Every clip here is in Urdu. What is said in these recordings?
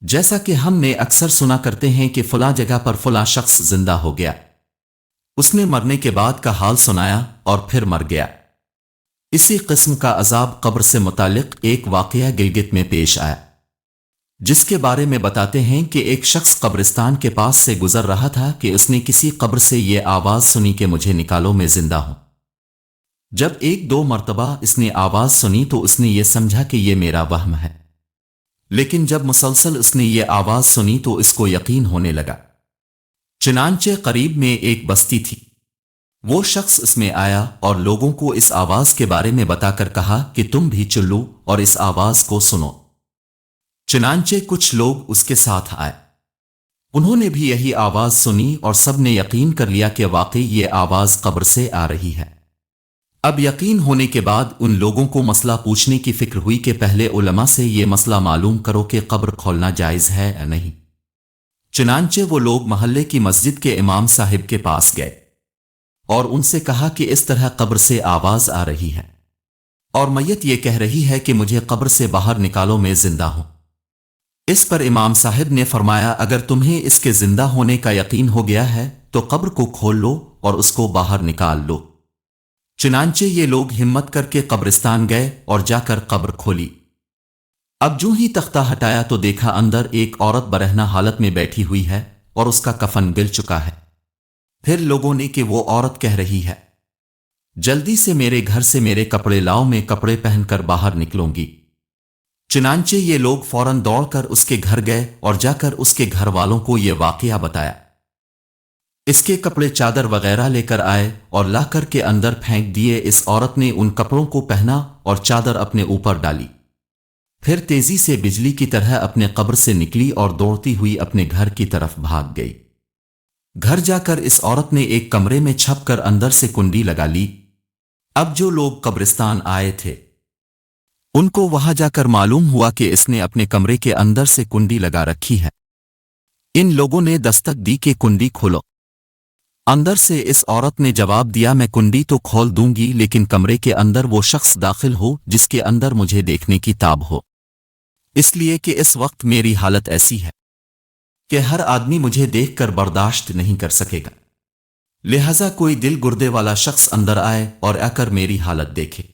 جیسا کہ ہم نے اکثر سنا کرتے ہیں کہ فلاں جگہ پر فلاں شخص زندہ ہو گیا، اس نے مرنے کے بعد کا حال سنایا اور پھر مر گیا۔ اسی قسم کا عذاب قبر سے متعلق ایک واقعہ گلگت میں پیش آیا، جس کے بارے میں بتاتے ہیں کہ ایک شخص قبرستان کے پاس سے گزر رہا تھا کہ اس نے کسی قبر سے یہ آواز سنی کہ مجھے نکالو، میں زندہ ہوں۔ جب ایک دو مرتبہ اس نے آواز سنی تو اس نے یہ سمجھا کہ یہ میرا وہم ہے، لیکن جب مسلسل اس نے یہ آواز سنی تو اس کو یقین ہونے لگا۔ چنانچہ قریب میں ایک بستی تھی، وہ شخص اس میں آیا اور لوگوں کو اس آواز کے بارے میں بتا کر کہا کہ تم بھی چلو اور اس آواز کو سنو۔ چنانچہ کچھ لوگ اس کے ساتھ آئے، انہوں نے بھی یہی آواز سنی اور سب نے یقین کر لیا کہ واقعی یہ آواز قبر سے آ رہی ہے۔ اب یقین ہونے کے بعد ان لوگوں کو مسئلہ پوچھنے کی فکر ہوئی کہ پہلے علماء سے یہ مسئلہ معلوم کرو کہ قبر کھولنا جائز ہے یا نہیں۔ چنانچہ وہ لوگ محلے کی مسجد کے امام صاحب کے پاس گئے اور ان سے کہا کہ اس طرح قبر سے آواز آ رہی ہے اور میت یہ کہہ رہی ہے کہ مجھے قبر سے باہر نکالو، میں زندہ ہوں۔ اس پر امام صاحب نے فرمایا، اگر تمہیں اس کے زندہ ہونے کا یقین ہو گیا ہے تو قبر کو کھول لو اور اس کو باہر نکال لو۔ چنانچہ یہ لوگ ہمت کر کے قبرستان گئے اور جا کر قبر کھولی۔ اب جو ہی تختہ ہٹایا تو دیکھا اندر ایک عورت برہنہ حالت میں بیٹھی ہوئی ہے اور اس کا کفن گل چکا ہے۔ پھر لوگوں نے کہ وہ عورت کہہ رہی ہے، جلدی سے میرے گھر سے میرے کپڑے لاؤ، میں کپڑے پہن کر باہر نکلوں گی۔ چنانچہ یہ لوگ فوراً دوڑ کر اس کے گھر گئے اور جا کر اس کے گھر والوں کو یہ واقعہ بتایا۔ اس کے کپڑے چادر وغیرہ لے کر آئے اور لا کر کے اندر پھینک دیے۔ اس عورت نے ان کپڑوں کو پہنا اور چادر اپنے اوپر ڈالی، پھر تیزی سے بجلی کی طرح اپنے قبر سے نکلی اور دوڑتی ہوئی اپنے گھر کی طرف بھاگ گئی۔ گھر جا کر اس عورت نے ایک کمرے میں چھپ کر اندر سے کنڈی لگا لی۔ اب جو لوگ قبرستان آئے تھے ان کو وہاں جا کر معلوم ہوا کہ اس نے اپنے کمرے کے اندر سے کنڈی لگا رکھی ہے۔ ان لوگوں نے دستک دی کہ کنڈی کھولو۔ اندر سے اس عورت نے جواب دیا، میں کنڈی تو کھول دوں گی لیکن کمرے کے اندر وہ شخص داخل ہو جس کے اندر مجھے دیکھنے کی تاب ہو، اس لیے کہ اس وقت میری حالت ایسی ہے کہ ہر آدمی مجھے دیکھ کر برداشت نہیں کر سکے گا، لہذا کوئی دل گردے والا شخص اندر آئے اور آ کر میری حالت دیکھے۔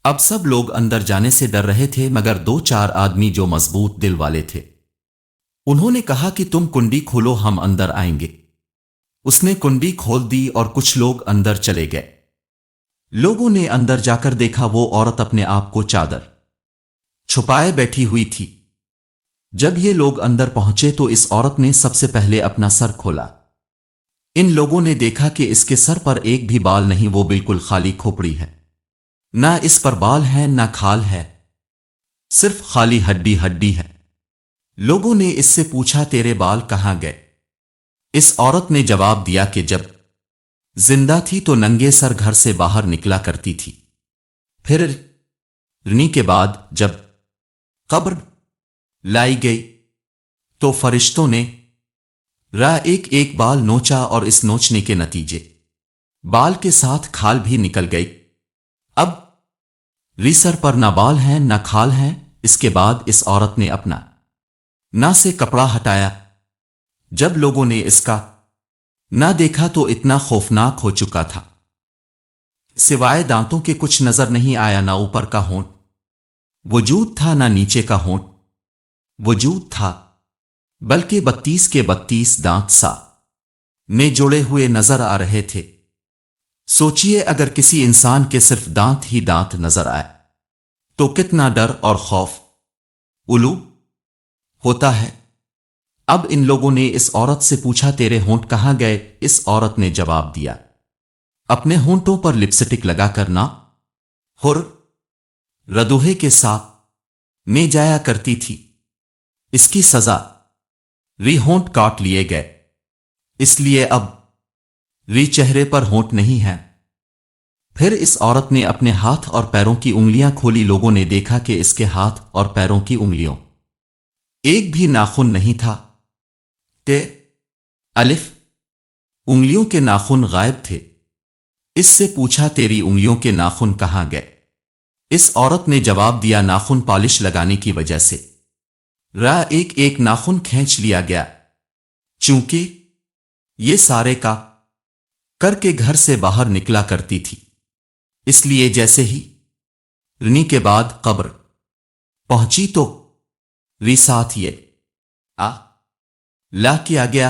اب سب لوگ اندر جانے سے ڈر رہے تھے مگر دو چار آدمی جو مضبوط دل والے تھے، انہوں نے کہا کہ تم کنڈی کھولو، ہم اندر آئیں گے۔ اس نے کنڈی کھول دی اور کچھ لوگ اندر چلے گئے۔ لوگوں نے اندر جا کر دیکھا وہ عورت اپنے آپ کو چادر چھپائے بیٹھی ہوئی تھی۔ جب یہ لوگ اندر پہنچے تو اس عورت نے سب سے پہلے اپنا سر کھولا۔ ان لوگوں نے دیکھا کہ اس کے سر پر ایک بھی بال نہیں، وہ بالکل خالی کھوپڑی ہے، نہ اس پر بال ہے نہ کھال ہے، صرف خالی ہڈی ہڈی ہے۔ لوگوں نے اس سے پوچھا، تیرے بال کہاں گئے؟ اس عورت نے جواب دیا کہ جب زندہ تھی تو ننگے سر گھر سے باہر نکلا کرتی تھی، پھر رنی کے بعد جب قبر لائی گئی تو فرشتوں نے ایک ایک بال نوچا اور اس نوچنے کے نتیجے بال کے ساتھ کھال بھی نکل گئی۔ اب سر پر نہ بال ہیں نہ کھال ہیں۔ اس کے بعد اس عورت نے اپنا نہ سے کپڑا ہٹایا۔ جب لوگوں نے اس کا نہ دیکھا تو اتنا خوفناک ہو چکا تھا، سوائے دانتوں کے کچھ نظر نہیں آیا، نہ اوپر کا ہونٹ وجود تھا نہ نیچے کا ہونٹ وجود تھا، بلکہ 32 کے 32 دانت سا میں جوڑے ہوئے نظر آ رہے تھے۔ سوچئے اگر کسی انسان کے صرف دانت ہی دانت نظر آئے تو کتنا ڈر اور خوف الو ہوتا ہے۔ اب ان لوگوں نے اس عورت سے پوچھا، تیرے ہونٹ کہاں گئے؟ اس عورت نے جواب دیا، اپنے ہونٹوں پر لپسٹک لگا کر نہ ردوہے کے ساتھ میں جایا کرتی تھی، اس کی سزا ہونٹ کاٹ لیے گئے، اس لیے اب چہرے پر ہونٹ نہیں ہے۔ پھر اس عورت نے اپنے ہاتھ اور پیروں کی انگلیاں کھولی۔ لوگوں نے دیکھا کہ اس کے ہاتھ اور پیروں کی انگلیوں ایک بھی ناخن نہیں تھا، الف انگلیوں کے ناخن غائب تھے۔ اس سے پوچھا، تیری انگلیوں کے ناخن کہاں گئے؟ اس عورت نے جواب دیا، ناخن پالش لگانے کی وجہ سے ایک ایک ناخن کھینچ لیا گیا، چونکہ یہ سارے کا کر کے گھر سے باہر نکلا کرتی تھی، اس لیے جیسے ہی رنی کے بعد قبر پہنچی تو ری ساتھ یہ لا کیا گیا